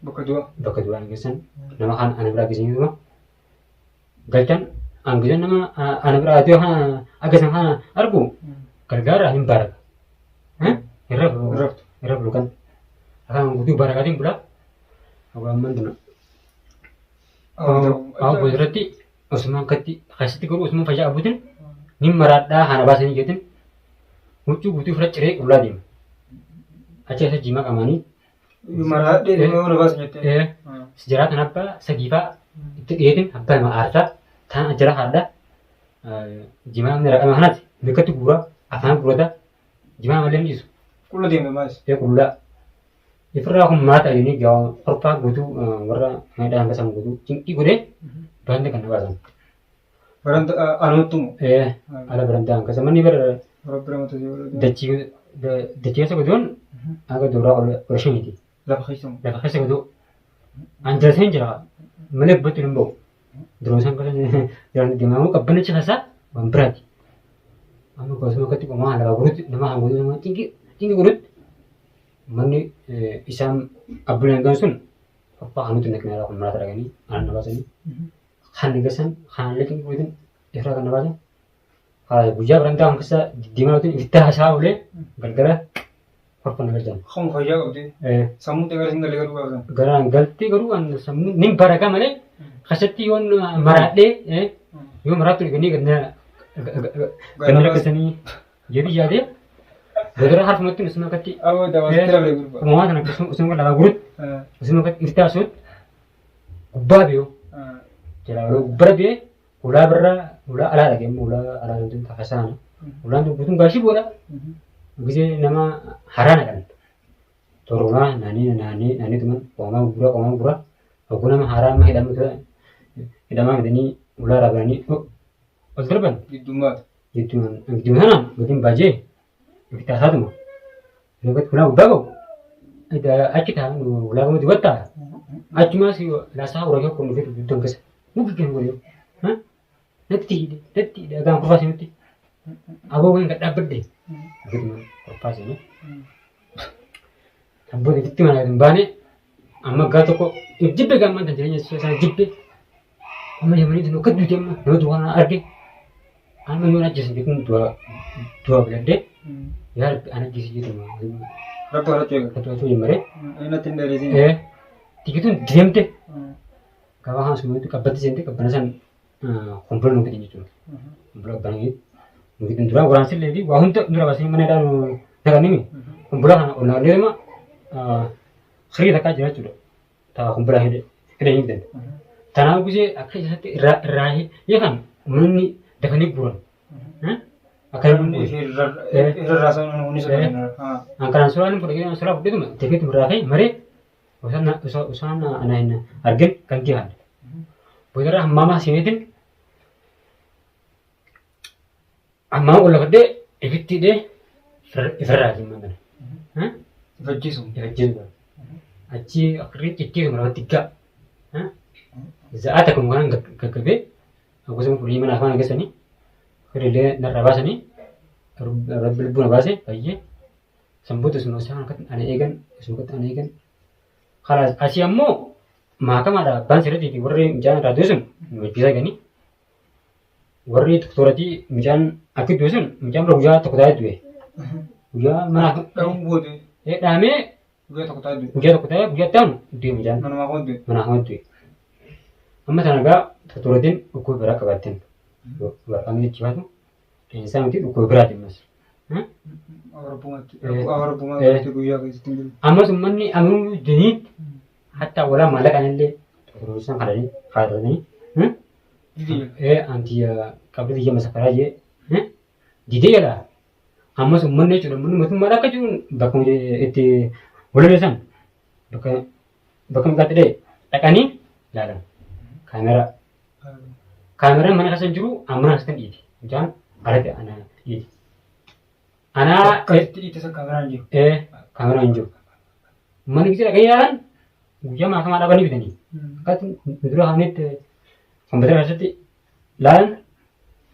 bakka du'aa geessan nama kan ana biraa geessanii galchan angizan nama ana biraa aduu agasan kana argu gargaara hin baraka irra bulukan akan guutuu barakaatiin bulaa awwaaman duna awwa boodratti osuma akkatti keessatti garuu osuma fayyaa abuutin ni maraadhaa hana baasanii jeetin huccuu guutuu fira ciree qullaa deema achi keessa jimaa qamaanii maraadhee deemee baasa jettee sejarah kenapa segifaa itu dia apa yang arta tanah ajarah ada gimana mereka mana sih mereka tuh gura apa yang gura gimana malam itu kulla deemee mas ya kulla ifra aku mata ini jauh perpa gudu warna ada angka sama gudu cingki gude berhenti kan bahasan berhenti anu tuh ada berhenti angka sama nih berapa tuh deci saya guduan agak dora oleh ini lah khisum dapat saya gudu anjir saya jera melek betul lembu terusan kalau jalan di mana aku bener cahasa berat anu kalau semua ketika mah ada gurut nama gurut nama tinggi gurut mani isam abdul yang gansun apa anu tuh nak nara aku merasa lagi ni anu bahasa ni kan negasan kan lagi gurut ikhra kan bahasa kalau buja berantang kesa di mana tuh kita hasa oleh gara-gara apa kerjaan không phải giao gì samu tegar single legal bahasa gara galti garu an samu ning baraka male khasati on marade yo maratu gani gana gana kesani jadi jadi gara harf mati usma kati awo dawas tera legal mau ana usma daga gurut usma kati irta sud gubabio jela gubabie ula ala lagi ula ala itu kafasan ula itu butuh gashi bola bisa nama harana kan toruna nani teman koma gura aku nama haram hidam ini ular abani terban itu mana betul baje kita satu mah lebat kula udago ada akita ular mau dibuat acuma sih rasa orang yang kono itu tengkas mungkin boleh nanti agak profesi nanti aku enggak dapat deh gitu profesi ini Ambo itu mana bane amma gato ko jibbe gamman tan jenya sa jibbe amma yamani to kaddu jemma no to wana arge amma yona jisi dikun dua blende ya ana jisi gitu ma rato yemare ina tindare sini tikitun diemte kawahan semua itu kabati sente kabanasan kumpul nunggu ini tuh blog banget mungkin dura orang sih lagi wah untuk dura bahasa mana dah negara ini kumpul kan orang dia mah khri tak aja sudah tak kumpul aja ini deh tanah aku sih akhirnya satu rahi ya kan meni dekani buron akan ini rasa ini sebenarnya angkaran soalan pergi soal itu mah tapi itu berakhir mari usana anak argen kan kian Bodoh mama sini tin, amma ulah kade, eviti deh, ifrah aja mana, Vajjisum. Aci akhirnya cekir merawat tiga, zaat aku mungkin kebe, aku sama pulih mana apa lagi sini, akhirnya dia narabas ini, berbu nabas aja, sambut tu semua orang kan aneh kan, semua kan aneh kan, kalau asiamu maka ada banser di warri misalnya radusun bisa gini warri tuktorati misalnya akut dusun misalnya roja tuktai dua ya mana bude dame uja tuktai uja tahun dia misalnya mana aku dua amma sanaga tuktoratin ukur berak kabatin kami cibat tu insan itu ukur berat mas awar bunga itu guya gitu amma sumani amu jenit hatta wala malak anille terusan kada ni anti kabri je masakara je dide yala amma summanne chulo mun mutum malaka chun bakam je ete wala besan bakam katde takani lala kamera mana kasan juru amma kasan iti jan arate ana iti ana itu kamera anju kamera anju mana kita kayaran Uja mah sama ada bani bitani. Kat dulu hanit komputer asati lan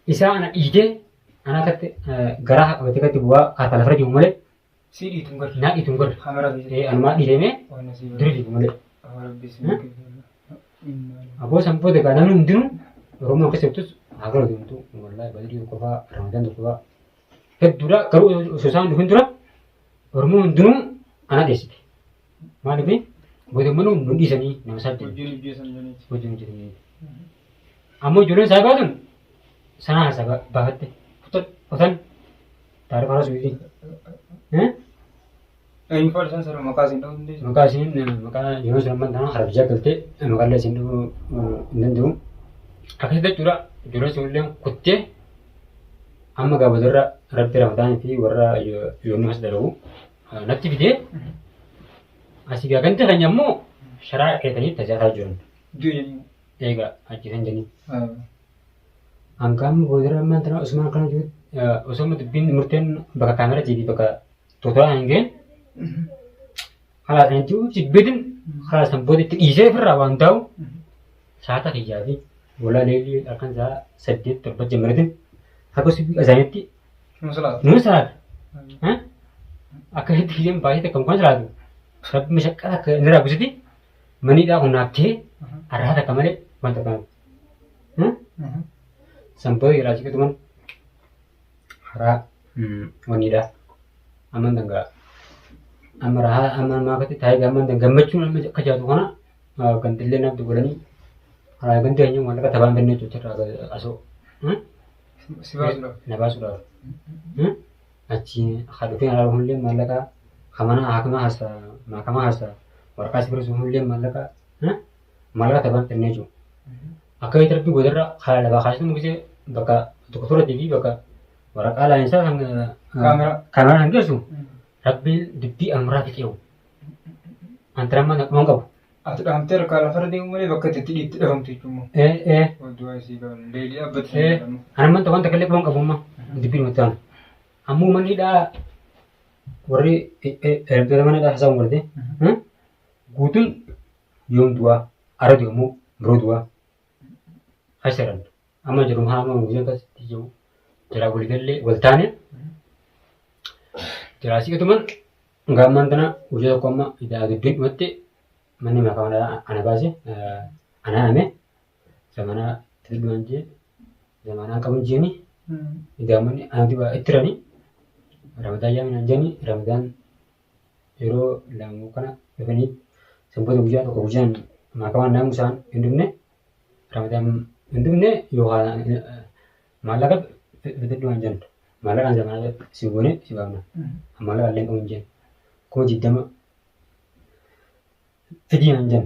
isa anak ide anak kat garah ketika tiba kata lafaz jumlah siri tunggar nak itunggar kamera anma ide me dulu jumlah Rabbis. Aboo sampoo deegaa namni hundinuu Oromoo akka seetus haa galatu homtuu wallahi Badrii qofaa Ramadaan qofaa hedduudha garuu osoo isaan dhufin dura Oromoo hundinuu ana dheessite. Maaliif mootummaan nu dhiisanii nama isaatti wajjin hojjetanii. Ammoo ijoolleen isaa baatan sana haasaa baafatte qotan taarifa haala suutii. Eenyu faana isaan sana maqaa isin dha'uu dandeessu? Maqaa isiin maqaa yeroo sun ammaa tanaa harabijaa galtee maqaa isin dha'uu hin danda'u. Akkasitti jechuudha ijoolleen sunillee kuttee amma gaafatarra rabbi Ramadaanii fi warra yoonni as dalagu natti fidee asii gaaganti keenya immoo sharaa keetanii tajaajisaa jiran. Egaa achiisan jenii. Hanqaan boodara ammaan tanaa osuma akkana jiru osuma dubbiin murteen bakka kaameraa fi bakka tootoraa hin ga'in haala sanatti jibbiitiin haala sanboota itti dhiisee ofirraa waan ta'u saata kiyyaa fi walaa leelii akkan isaa 8-7 jammaratiin akka isaaniitti nu salaatu. Akkasitti kiyyeen baay'ee takka mukaan salaatu. Rabbi mashaqqaa akka inni raabisutti maniidhaa humnaaf ta'ee har'aa takka malee wanta kana. Sanboota jedhaa ciqatuman haraa waniidhaa. Amman dangaa. Amma rahaa amma maakatti taa'ee gaamman gammachuun amma akka jaatu kana gantillee naaf godhanii haraa ganti eenyu waan akka tabaan bennee jechuudha asoo. Si baasuudhaaf. Na baasuudhaaf. Achi haa dhufee haraa hunillee maallaqaa kamana haakama haasaa maakama haasaa waraqaa si barreessu hunillee maallaqaa tabaan bennee jiru. Akka itti rabbi goodarra haala lafaa kaasitu mukisee bakka tokko turatti fi bakka waraqaa laayinsaa kan kaameraa kan geessu rabbiin dubbii amuraa fi qe'u. Antarammaa naqamaan qabu. Ati dhahamtee harkaa lafarra deemu malee bakka itti dhahamtu jechuudha. Wantoota asii qaban deelii dhaabbatanii jedhamu. Anamman ta'u wanta kallee qaban qabummaa dubbii dhumatti taanu. Ammoo manniidhaa warri erga manadhaa haasa'uun godhatee guutuun yoom du'aa ara deemuu biroo du'aa hasiran. Amma jedhu haama guyyaa akkasitti jiru jalaa waliigallee wal taane jalaa siqatuman gaammaan tana hojii tokko amma idaa dubbiin dhumatti manni maqaa ana baase ana hame zamanaa tilmaan jee zamanaa qaban jeeni idaa manni anatti itti rani Ramadaan yaaminaan jeeni Ramadaan yeroo laamuu kana dhufanii sanboota guyyaa tokko guyyaan maqamaan naamu isaan hin dhufne Ramadaan hin dhufne yookaan maallaqa fidadhumaan jennu maallaqaan zamanaa si goone si baafna maallaqa illee qabu hin jennu kuma 20 fidiyan jen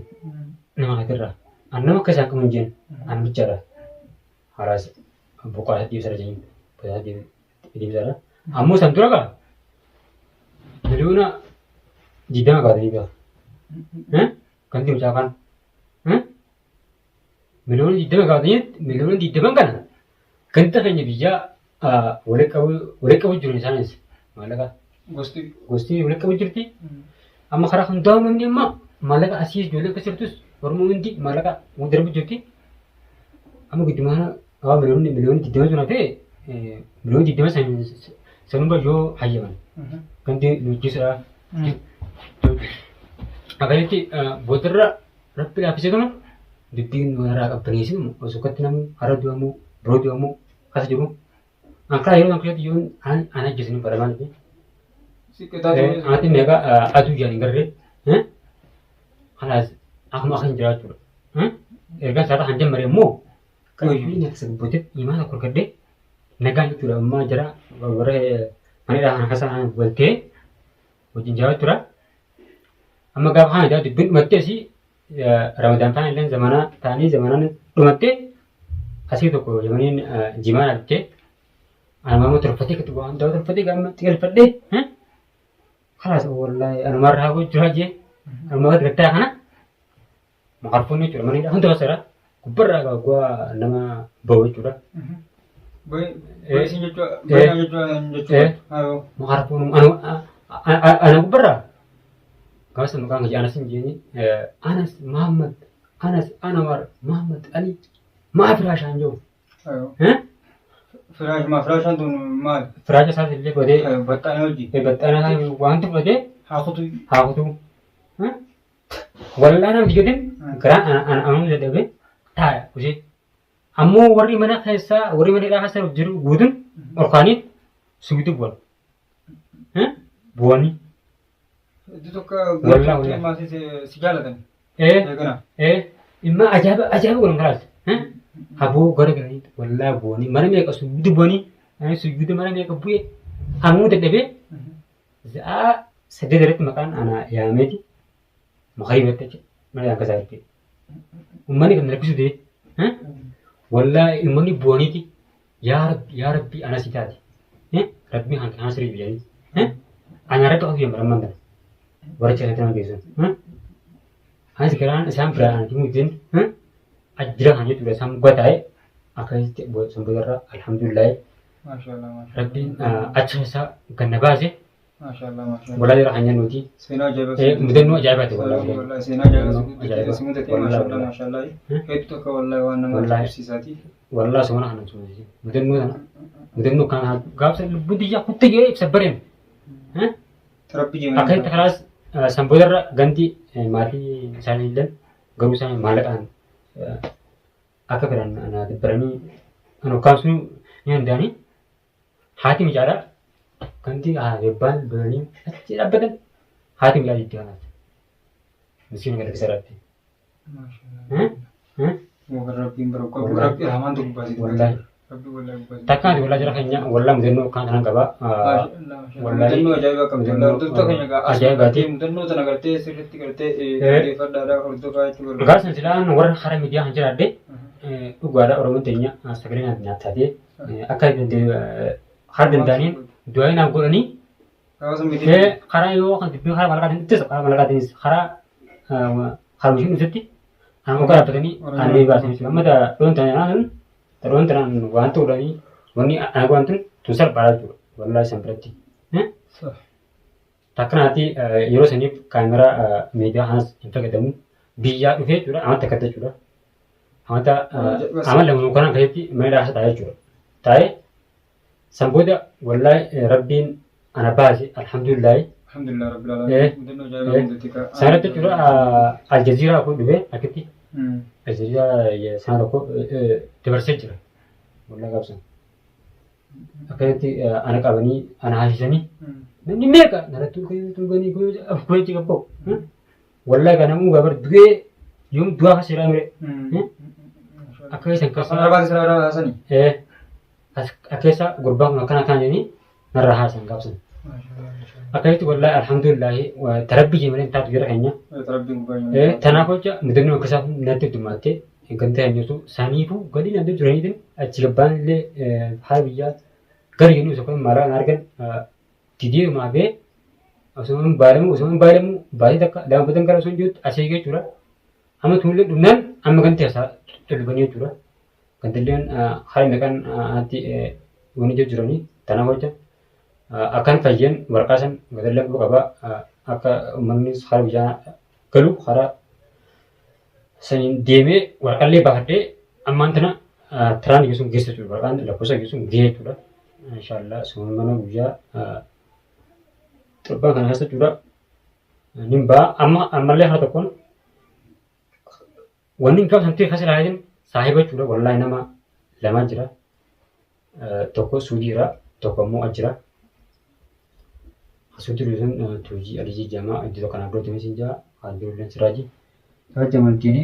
nama katirra annama akka isaan qaban jen an bichaadha haraas buqaa sadii ibsara jenyin buqaa sadii ibsara ammoo san dura gaa miliyoona 20 kaatanii gaa kanti mucaafaan miliyoona 20 kaatanii miliyoona 20 kana ganta keenya biyyaa walitti qabu jiru isaanis maallaqa gosti walitti qabu jirti amma karaa kan daawwamni amma maallaqa asii ijoollee akka jirtus Oromoo hundi maallaqa darbu jirti. Amma giddumaana miliyoonni 20 sun hafee miliyoonni 20 sanuma yoo hayyaman ganti nuujjisuudha. Akkasitti boodarra rabbi laaffisee kana dubbiin irraa qabbaneessimu osoo akkatti namni hara du'amu biroo du'amu kasa jiru. Ankaa yeroo akkasitti yoo ana ajjeesanii baramaan ati meeqa aduu ijaan hin garree kanas akkuma akka hin jiraachuudha. Erga isaadha kan jammaree immoo qabiyyuu nyaata sabbooteef imaana korkadde nagaan jechuudha. Ammaa jira warra manidhaa kana kasaa waltee wajjin jiraachuudha. Amma gaafa kana jaa dubbiin dhumattee asii Ramadaan ta'an illee zamanaa ta'anii zamanaan dhumattee asii tokko yamaniin jimaan argitee anamama tolfatee katti waan ta'u tolfatee gaamatti galfadhee kanas wallahi anumarraa hojjaa jee anummaa gattaa kana maqarfoonni jechuudha manidhaa hunda kasaadha gubbarraa gaagwaa nama bahu jechuudha. Maqarfoon ana gubbarraa gaasa maqaan hojii anas hin jeeni anas Muhammad anas Anwar Muhammad Ali maa firaashaan jiru. Firaashaan tun maal? Firaasha isaas illee godhee baxxaanaa hojii. Baxxaanaa isaa waan tuffate haa kutuu. Wallaan namti jedhin garaa anamu jedhabe taa'e hojii. Ammoo warri mana keessaa warri mana hidhaa keessa jiru guutuun ol kaanii suutu bu'an. Bu'anii. Iddoo tokko gurgurtaa maatii si jaalatan. Imma ajaa'iba godhan karaas. Haboo gara garanii wallaa bu'anii mana meeqa suutu bu'anii suutu mana meeqa bu'ee ammoo dadhabee za'a saddeet irratti maqaan ana yaameeti mukarii irratti jechuudha mana yaan kasaa jechuudha. Uummanni kan lakkisu ta'e wallaa uummanni bu'aniiti yaa rabbi ana si taate rabbi hanqina sirii biyyanii ana irratti of yemmuu ramman kana waricha irratti nama geessu. Anis garaan isaan biraa ana timuutiin ajjira kan jechuudha isaan gataa'e akkasitti sanboota alhamdulillah rabbiin achi isaa ganna baase. Walaa jira hanya nuti. Mudannoo ajaa'ibaati walaa. Seenaa ajaa'iba. Simuuta ta'e maashaallah. Hedduu tokko walaa waan nama ajaa'ibsiisaati. Walaa sumana kana sumasi. Mudannoo kana gaafsa lubbuun xiyyaa kuttee jedhee ibsa bareen. Akkasitti kanaas sanboodarra ganti maatii isaanii illee garuu isaan maallaqaan akka biran dibbaranii kan hokkaamsuu ni danda'anii haati micaadhaa. Ganti eebbaan biranii achi dhaabbatan haati miidhaa itti kanaati. Misiin gadi keessa dhaabte. Rabbiin baroo rabbi hamaan tokko baasii. Wallaahi. Takkaan ati wallaa jira keenya wallaa mudannoo kan kanan qaba. Mudannoo ajaa'iba qabdi. Hordoftoota keenya ajaa'ibaati. Mudannoo sana gartee sirriitti gartee odeeffadhaadhaa hordofaa jechuudha. Gaasan silaan warra hara miidiyaa kan jiraadde dhugaadhaa Oromoon teenya sagalee nyaataatee akka har danda'aniin du'aa naaf godhanii karaa yoo kan dubbii karaa malaqaatiin ittisa karaa malaqaatiinis karaa harmishiin dhusetti amma akka dhaabbatanii aannan baasanii jiru. Amma dhoon tanaan waan ta'uudhaanii wanni aannan waan tun tun salphaadha jechuudha. Wallaahi isaan biratti. Takkanaatti yeroo saniif kaameraa miidiyaa kanas hin fayyadamu biyyaa dhufee jechuudha. Amatti akkatti jechuudha. Amma lammuu kanaan keessatti mana dhaasa taa'ee jechuudha. Taa'ee sanbooda wallaahi rabbiin ana baase alhamdulillahi. Alhamdulillah rabbil alamin. Sanatti jechuudha aljaziiraa kun dhufee akkitti aljaziiraa sana tokko dabarsee jira. Wallaahi gaabsan. Akkasitti ana qabanii ana haasisanii namni meeqa naratti tulganii gochi qabboo. Wallaahi kan namuu gabar du'ee yoom du'aa kasiraa mire. Akkasitti akkasii. Akkeessa gurbaan kun akkana kan jedhanii narraa haasan gaabsan. Akkasitti wallaahi alhamdulillahi tarabbii jeemanii taatu jira keenya. Tanaaf jecha mudannoo akkasaa natti heddumaattee ganta eenyutu saniifuu gadi nyaatee turaniitiin achi gabbaan illee haala biyyaa gara jennuu isa kun maalaan argan dideemaa bee osoo hin baalamu baay'ee takka daawwatan gara osoo hin jirtu asii jechuudha. Amma tuullee dhumnaan amma ganti isaa tolbanii jechuudha. Gantilleen haala meeqaan ati wanni jiranii tanaaf jecha akkan fayyan waraqaa san gadallee qabu qaba akka uummanni haala biyyaa galu karaa saniin deemee waraqaallee baafadhee ammaan tana tiraan geessuun geessa jechuudha. Waraqaan lakkoofsa geessuun gahee jechuudha. Inshaallah summa mana guyyaa torbaan kana keessa jechuudha. Nin ba'a ammallee haala tokkoon wanni hin qabsan ta'e keessa ilaalaatiin saahiba jechuudha. Wallaahi nama lama jira. Tokko suudiira tokko immoo ajjira. Suudiirri sun tuujii alijii jamaa iddoo kanaa biroo timis hin jaa haaldurilleen siraajii. Tajaajila amantiini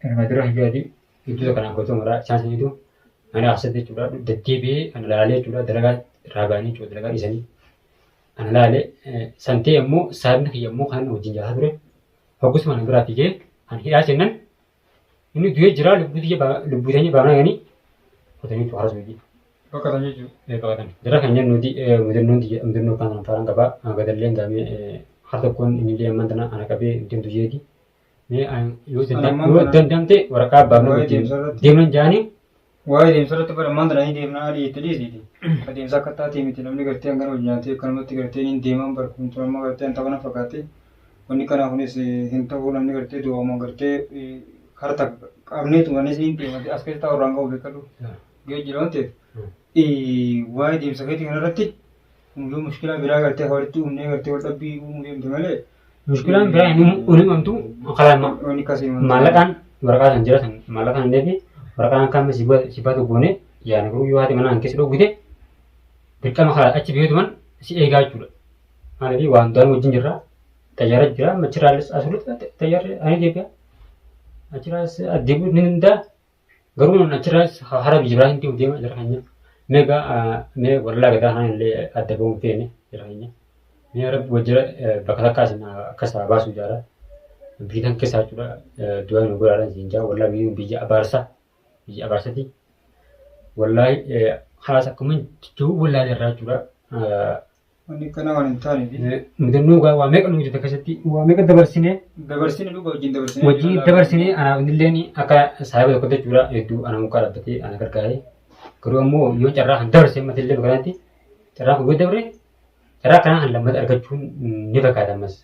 irmaadira hiyyaati iddoo kanaa gootoo maraa chaansaniitu ani asirratti jechuudha deddeebi'ee ana laalee jechuudha dalagaa irraa ba'anii jechuudha dalagaa dhiisanii ana laalee santee immoo saabni kiyya immoo kan wajjin jaataa ture hoggus mana biraa fiigee ani hidhaa jennan inni du'ee jira lubbuu teenya baanaa ganii qotaniitu haras wajjin. Bakkatan jechuudha. Bakkatan. Jara kan jennu nuti mudannoo kan faaraan qabaa gadalleen gaamee har tokkoon inni illee amman tana ana qabee deemtu jeeti. Yoo dandamte waraqaa abbaafnee wajjin deeman jaanii. Waa'ee deemsa irratti bara ammaan tana deemnaa adii itti dhiisiiti. Adeemsa akka taatee miti namni gartee hangana hojii nyaatee akkanumatti gartee hin deeman barkumtu amma gartee hanta kana fakkaate wanni kana kunis hin ta'uu namni gartee du'aama gartee harta qabneetu manis hin deemate as keessaa warraan qabu beekadhu. Geejjiba waan ta'eef waa'ee deemsa keetii kanarratti yoo mushkilaa biraa gartee walitti uumnee gartee wal dhabbii uumuu deemte malee Muskilaan biraa unimamtu kalama Wanni kasih maallaqaan waraqaa san jira san maallaqaan illee fi waraqaan akka amma sibaatu goone yaani garuu yoo haati manaan keessa dhowwite dirqama karaa achi beekuman si eegaa jechuudha. Maaliif waan duraan wajjin jirra xayyaara jira machirraalles asirratti xayyaarri ani deebi'a achirraas adeemuu ni danda'a garuu achirraas hara biyya biraa hin deema jira keenya mee wallaa gadaa kana illee adda ba'uun feene jira keenya. Mee rabbi wajjira bakka takkaas akkas baasu jaara biitan keessaa jechuudha du'aa nu godhaadhaan siin jaa wallaa biyya abaarsati wallaahi haas akkuma jiru wallaa irraa jechuudha. Wanni kana waan hin taane Mudannoo waa meeqa nu hojjeta keessatti waa meeqa dabarsinee dhuga wajjin dabarsinee anaaf illeen akka saayiba tokkotti jechuudha hedduu ana mukaa dhaabbatee ana gargaaree garuu ammoo yoo carraa kan dabarsee matillee bakka kanatti carraa kun yoo dabre carraa kanaa kan lammata argachuun ni fakkaata ammas.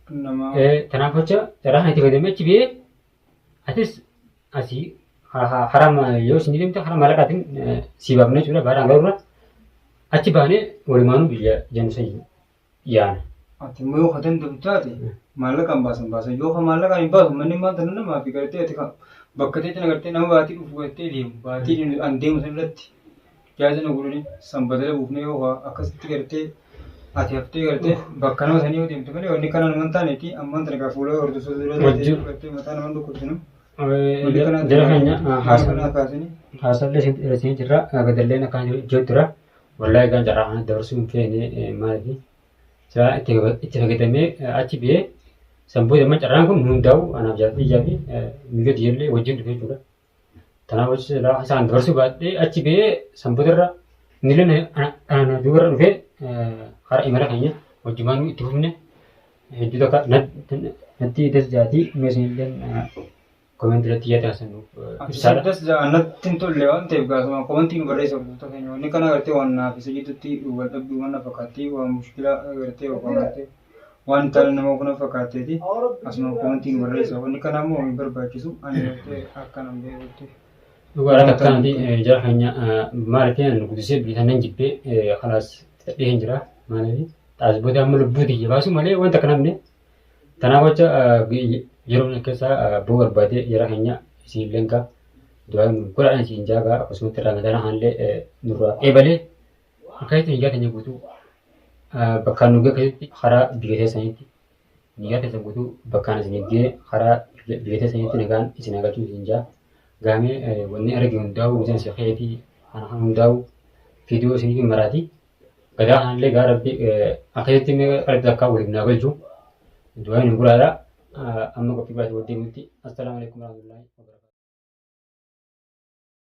nama Kanaaf jecha carraa kan itti fayyadamee achi biyee atis asii harama yoo isin deemte harama maallaqaatiin sii baafnee jechuudha baadhaan garuu achi baanee walumaanuu biyya jennusa yaana. ati immoo yoo hatan taate maallaqaan baasan yoo maallaqaan hin baasu manni maanta namaa fi gartee ati bakka ta'etti nagartee nama baatii dhufu gartee deemu baatii an deemu san irratti jaajana godhanii sanbatala buufnee yoo akkasitti gartee ati haftee gartee bakka nama sanii yoo deemte malee wanni kanaan waan taaneeti ammaan tana gaa fuula hordoftoota dura gartee mataa nama dhukkubsinu. Jara keenya haasaallee isin jirra gadalleen akkaan jirtudha. Wallaahi kan carraa kana dabarsuun feene maaliif isaa itti fayyadamee achi biyee sanboo damma carraan kun nu hundaa'u anaaf jaallatee ijaa fi miidhagina ijoollee wajjin dhufe jechuudha. Kanaaf isaan dabarsuu baadhee achi biyee sanboota irra inni ana duubarra dhufee hara imala keenya wajjumaan itti fufne hedduu tokko natti dasjaatii meeshaan komentii irratti yaada taasisan ibsaadha. Das natti hin tolle waan ta'eef gaafama komentii nu barreessa hordoftoota keenya wanni kana gartee waan naaf isa jidduutti wal dhabbii waan fakkaattii waan mushkila gartee waan gartee waan taala nama kuna fakkaatteeti asuma komentii nu barreessa wanni kana immoo hin barbaachisu ani gartee akkanaan beekutti. Dhugaadha akkanatti jara keenya maaliif nu guddisee bitannan jibbee kalaas fedhee hin jira maaliif taasifboota amma lubbuuti jabaasu malee wanta kana namne kanaaf jecha yeroo keessa boo barbaade jara keenya isin lenka du'aa godhaan isin jaaga akkasumas irraa gadana haallee nurraa eebalee akka itti niyyaa keenya guutuu bakkaan nu keessatti karaa biyya teessaniitti niyyaa teessan guutuu bakkaan isin eeggee karaa biyya teessaniitti nagaan isin agachuu isin jaa gaamee wanni arge hundaa'u isin seqeetii kana hundaa'u fiidiyoo isinii maraatii gadaa kanallee gaa rabbi akkasitti mee qalbii takkaa waliin naa galchuu du'aa nu guraadhaa. Amma kopi baca wadi muti. Assalamualaikum warahmatullahi wabarakatuh.